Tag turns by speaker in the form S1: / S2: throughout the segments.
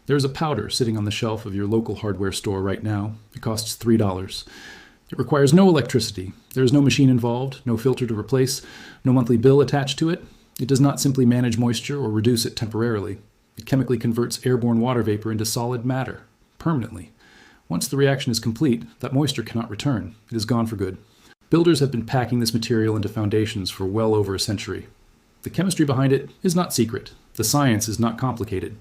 S1: There is a powder sitting on the shelf of your local hardware store right now. It costs $3. It requires no electricity. There is no machine involved, no filter to replace, no monthly bill attached to it. It does not simply manage moisture or reduce it temporarily. It chemically converts airborne water vapor into solid matter, permanently. Once the reaction is complete, that moisture cannot return. It is gone for good. Builders have been packing this material into foundations for well over a century. The chemistry behind it is not secret. The science is not complicated.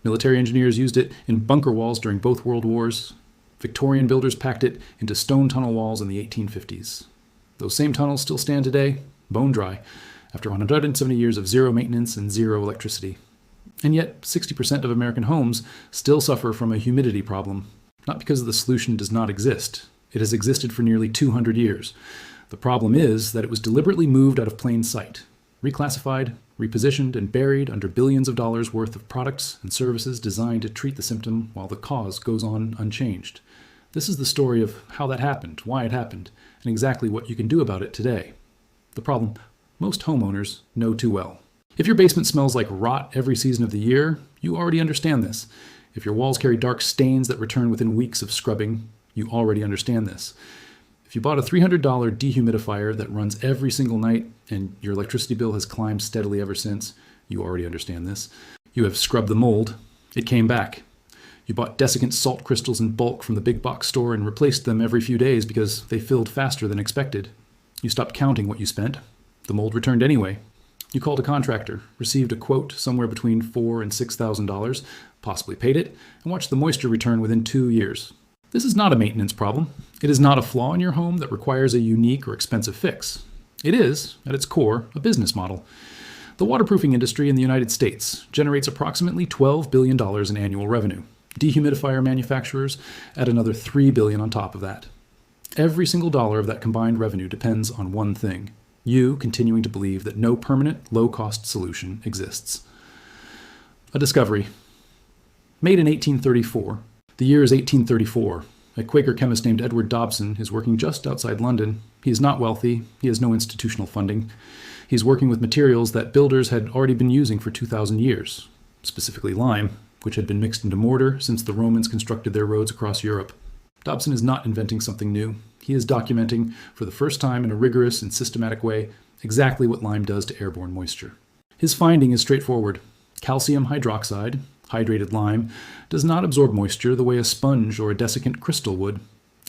S1: Military engineers used it in bunker walls during both World Wars. Victorian builders packed it into stone tunnel walls in the 1850s. Those same tunnels still stand today, bone dry, after 170 years of zero maintenance and zero electricity. And yet, 60% of American homes still suffer from a humidity problem, not because the solution does not exist. It has existed for nearly 200 years. The problem is that it was deliberately moved out of plain sight, reclassified, repositioned, and buried under billions of dollars worth of products and services designed to treat the symptom while the cause goes on unchanged. This is the story of how that happened, why it happened, and exactly what you can do about it today. The problem most homeowners know too well. If your basement smells like rot every season of the year, you already understand this. If your walls carry dark stains that return within weeks of scrubbing, you already understand this. If you bought a $300 dehumidifier that runs every single night and your electricity bill has climbed steadily ever since, you already understand this. You have scrubbed the mold. It came back. You bought desiccant salt crystals in bulk from the big box store and replaced them every few days because they filled faster than expected. You stopped counting what you spent. The mold returned anyway. You called a contractor, received a quote somewhere between $4,000 and $6,000, possibly paid it, and watched the moisture return within 2 years. This is not a maintenance problem. It is not a flaw in your home that requires a unique or expensive fix. It is, at its core, a business model. The waterproofing industry in the United States generates approximately $12 billion in annual revenue. Dehumidifier manufacturers add another $3 billion on top of that. Every single dollar of that combined revenue depends on one thing: you continuing to believe that no permanent, low-cost solution exists. A discovery. Made in 1834. The year is 1834. A Quaker chemist named Edward Dobson is working just outside London. He is not wealthy. He has no institutional funding. He's working with materials that builders had already been using for 2,000 years, specifically lime, which had been mixed into mortar since the Romans constructed their roads across Europe. Dobson is not inventing something new. He is documenting, for the first time in a rigorous and systematic way, exactly what lime does to airborne moisture. His finding is straightforward. Calcium hydroxide, hydrated lime, does not absorb moisture the way a sponge or a desiccant crystal would.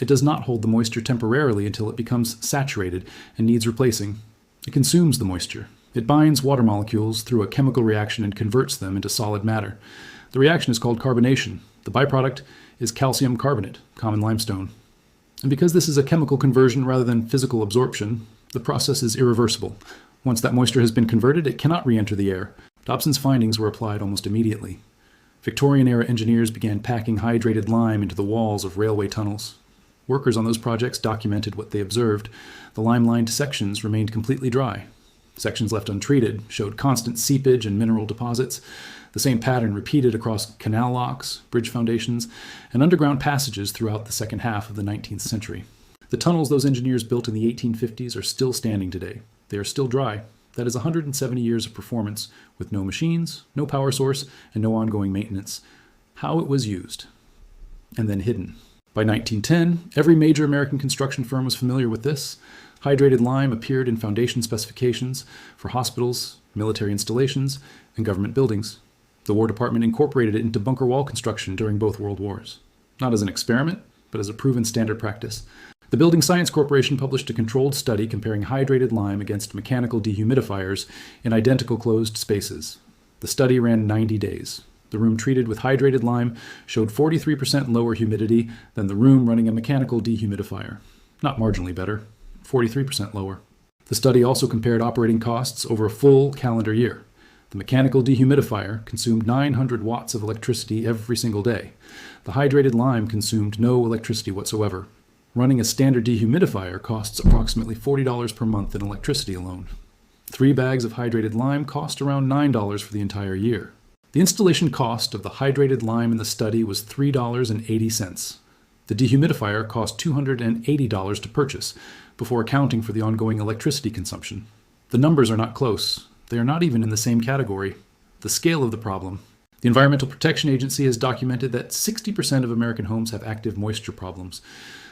S1: It does not hold the moisture temporarily until it becomes saturated and needs replacing. It consumes the moisture. It binds water molecules through a chemical reaction and converts them into solid matter. The reaction is called carbonation. The byproduct is calcium carbonate, common limestone. And because this is a chemical conversion rather than physical absorption, the process is irreversible. Once that moisture has been converted, it cannot re-enter the air. Dobson's findings were applied almost immediately. Victorian-era engineers began packing hydrated lime into the walls of railway tunnels. Workers on those projects documented what they observed. The lime-lined sections remained completely dry. Sections left untreated showed constant seepage and mineral deposits. The same pattern repeated across canal locks, bridge foundations, and underground passages throughout the second half of the 19th century. The tunnels those engineers built in the 1850s are still standing today. They are still dry. That is 170 years of performance with no machines, no power source, and no ongoing maintenance. How it was used, and then hidden. By 1910, every major American construction firm was familiar with this. Hydrated lime appeared in foundation specifications for hospitals, military installations, and government buildings. The War Department incorporated it into bunker wall construction during both World Wars. Not as an experiment, but as a proven standard practice. The Building Science Corporation published a controlled study comparing hydrated lime against mechanical dehumidifiers in identical closed spaces. The study ran 90 days. The room treated with hydrated lime showed 43% lower humidity than the room running a mechanical dehumidifier. Not marginally better, 43% lower. The study also compared operating costs over a full calendar year. The mechanical dehumidifier consumed 900 watts of electricity every single day. The hydrated lime consumed no electricity whatsoever. Running a standard dehumidifier costs approximately $40 per month in electricity alone. 3 bags of hydrated lime cost around $9 for the entire year. The installation cost of the hydrated lime in the study was $3.80. The dehumidifier cost $280 to purchase, before accounting for the ongoing electricity consumption. The numbers are not close. They are not even in the same category. The scale of the problem. The Environmental Protection Agency has documented that 60% of American homes have active moisture problems.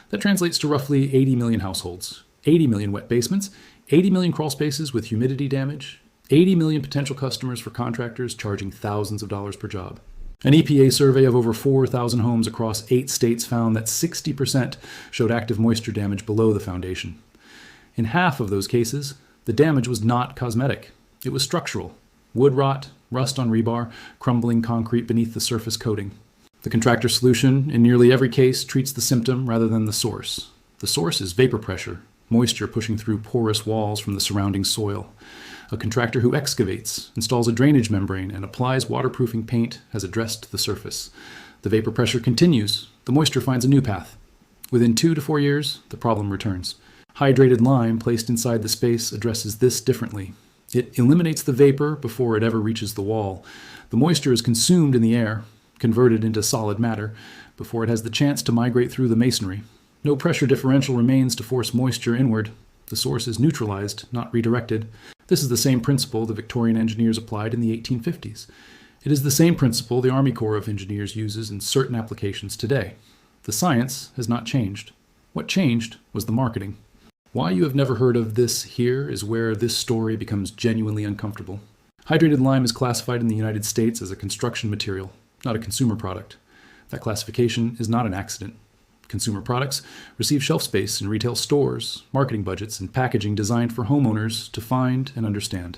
S1: That translates to roughly 80 million households, 80 million wet basements, 80 million crawl spaces with humidity damage, 80 million potential customers for contractors charging thousands of dollars per job. An EPA survey of over 4,000 homes across 8 states found that 60% showed active moisture damage below the foundation. In half of those cases, the damage was not cosmetic. It was structural. Wood rot, rust on rebar, crumbling concrete beneath the surface coating. The contractor solution, in nearly every case, treats the symptom rather than the source. The source is vapor pressure, moisture pushing through porous walls from the surrounding soil. A contractor who excavates, installs a drainage membrane, and applies waterproofing paint has addressed the surface. The vapor pressure continues. The moisture finds a new path. Within 2 to 4 years, the problem returns. Hydrated lime placed inside the space addresses this differently. It eliminates the vapor before it ever reaches the wall. The moisture is consumed in the air, converted into solid matter, before it has the chance to migrate through the masonry. No pressure differential remains to force moisture inward. The source is neutralized, not redirected. This is the same principle the Victorian engineers applied in the 1850s. It is the same principle the Army Corps of Engineers uses in certain applications today. The science has not changed. What changed was the marketing. Why you have never heard of this here is where this story becomes genuinely uncomfortable. Hydrated lime is classified in the United States as a construction material, not a consumer product. That classification is not an accident. Consumer products receive shelf space in retail stores, marketing budgets, and packaging designed for homeowners to find and understand.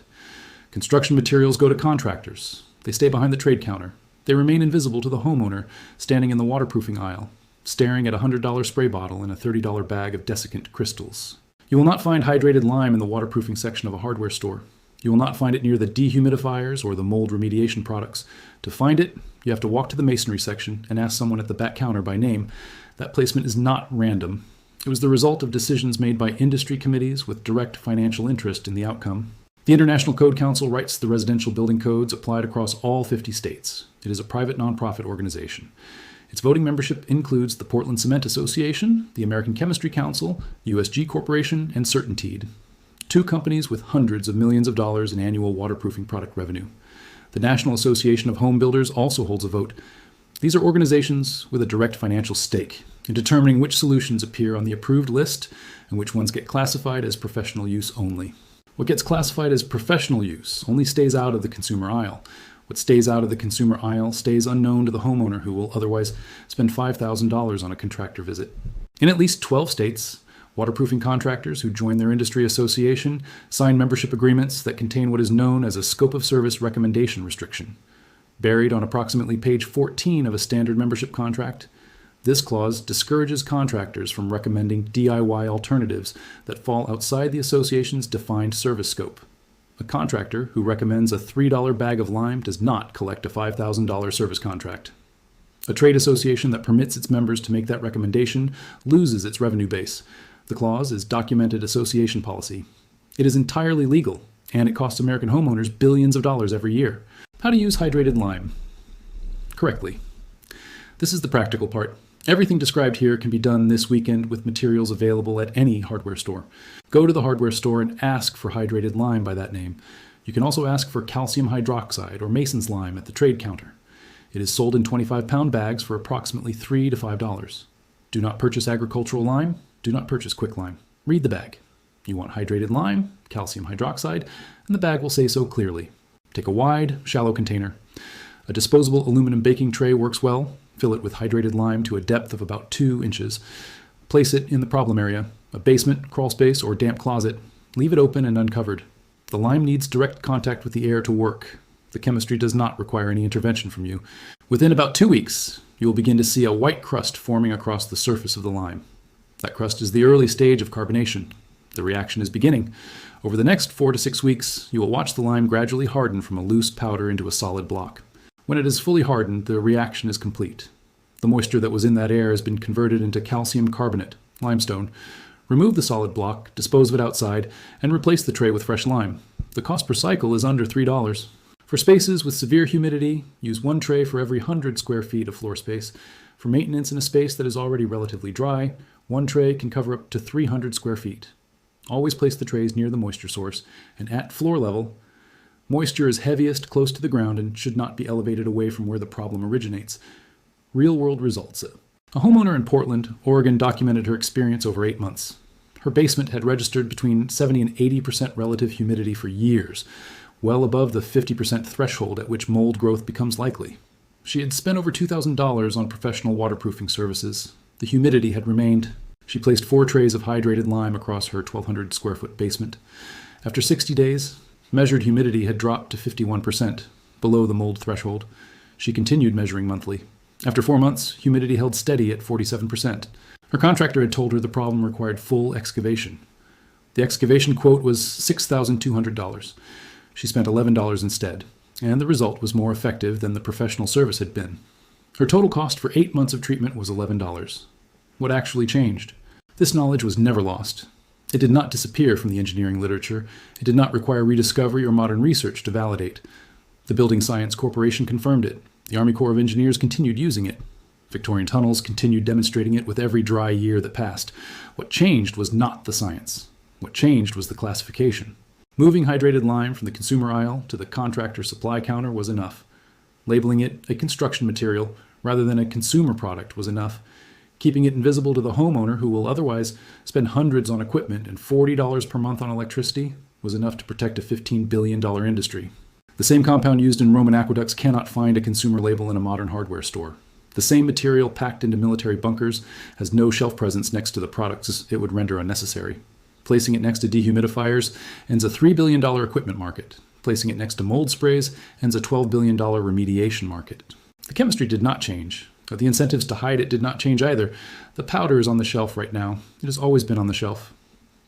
S1: Construction materials go to contractors. They stay behind the trade counter. They remain invisible to the homeowner standing in the waterproofing aisle, staring at a $100 spray bottle and a $30 bag of desiccant crystals. You will not find hydrated lime in the waterproofing section of a hardware store. You will not find it near the dehumidifiers or the mold remediation products. To find it, you have to walk to the masonry section and ask someone at the back counter by name. That placement is not random. It was the result of decisions made by industry committees with direct financial interest in the outcome. The International Code Council writes the residential building codes applied across all 50 states. It is a private nonprofit organization. Its voting membership includes the Portland Cement Association, the American Chemistry Council, USG Corporation, and CertainTeed, 2 companies with hundreds of millions of dollars in annual waterproofing product revenue. The National Association of Home Builders also holds a vote. These are organizations with a direct financial stake in determining which solutions appear on the approved list and which ones get classified as professional use only. What gets classified as professional use only stays out of the consumer aisle. What stays out of the consumer aisle stays unknown to the homeowner who will otherwise spend $5,000 on a contractor visit. In at least 12 states, waterproofing contractors who join their industry association sign membership agreements that contain what is known as a scope of service recommendation restriction. Buried on approximately page 14 of a standard membership contract, this clause discourages contractors from recommending DIY alternatives that fall outside the association's defined service scope. A contractor who recommends a $3 bag of lime does not collect a $5,000 service contract. A trade association that permits its members to make that recommendation loses its revenue base. The clause is documented association policy. It is entirely legal, and it costs American homeowners billions of dollars every year. How to use hydrated lime correctly. This is the practical part. Everything described here can be done this weekend with materials available at any hardware store. Go to the hardware store and ask for hydrated lime by that name. You can also ask for calcium hydroxide or Mason's lime at the trade counter. It is sold in 25-pound bags for approximately $3 to $5. Do not purchase agricultural lime. Do not purchase quicklime. Read the bag. You want hydrated lime, calcium hydroxide, and the bag will say so clearly. Take a wide, shallow container. A disposable aluminum baking tray works well. Fill it with hydrated lime to a depth of about 2 inches. Place it in the problem area, a basement, crawl space, or damp closet. Leave it open and uncovered. The lime needs direct contact with the air to work. The chemistry does not require any intervention from you. Within about 2 weeks, you will begin to see a white crust forming across the surface of the lime. That crust is the early stage of carbonation. The reaction is beginning. Over the next 4 to 6 weeks, you will watch the lime gradually harden from a loose powder into a solid block. When it is fully hardened, the reaction is complete. The moisture that was in that air has been converted into calcium carbonate, limestone. Remove the solid block, dispose of it outside, and replace the tray with fresh lime. The cost per cycle is under $3. For spaces with severe humidity, use 1 tray for every 100 square feet of floor space. For maintenance in a space that is already relatively dry, 1 tray can cover up to 300 square feet. Always place the trays near the moisture source and at floor level. Moisture is heaviest close to the ground and should not be elevated away from where the problem originates. Real-world results. A homeowner in Portland, Oregon documented her experience over 8 months. Her basement had registered between 70 and 80% relative humidity for years, well above the 50% threshold at which mold growth becomes likely. She had spent over $2,000 on professional waterproofing services. The humidity had remained. She placed 4 trays of hydrated lime across her 1,200 square foot basement. After 60 days, measured humidity had dropped to 51%, below the mold threshold. She continued measuring monthly. After 4 months, humidity held steady at 47%. Her contractor had told her the problem required full excavation. The excavation quote was $6,200. She spent $11 instead, and the result was more effective than the professional service had been. Her total cost for 8 months of treatment was $11. What actually changed? This knowledge was never lost. It did not disappear from the engineering literature. It did not require rediscovery or modern research to validate. The Building Science Corporation confirmed it. The Army Corps of Engineers continued using it. Victorian Tunnels continued demonstrating it with every dry year that passed. What changed was not the science. What changed was the classification. Moving hydrated lime from the consumer aisle to the contractor supply counter was enough. Labeling it a construction material rather than a consumer product was enough. Keeping it invisible to the homeowner who will otherwise spend hundreds on equipment and $40 per month on electricity was enough to protect a $15 billion industry. The same compound used in Roman aqueducts cannot find a consumer label in a modern hardware store. The same material packed into military bunkers has no shelf presence next to the products it would render unnecessary. Placing it next to dehumidifiers ends a $3 billion equipment market. Placing it next to mold sprays ends a $12 billion remediation market. The chemistry did not change. But the incentives to hide it did not change either. The powder is on the shelf right now. It has always been on the shelf.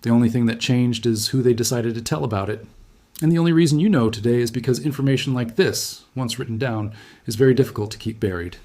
S1: The only thing that changed is who they decided to tell about it. And the only reason you know today is because information like this, once written down, is very difficult to keep buried.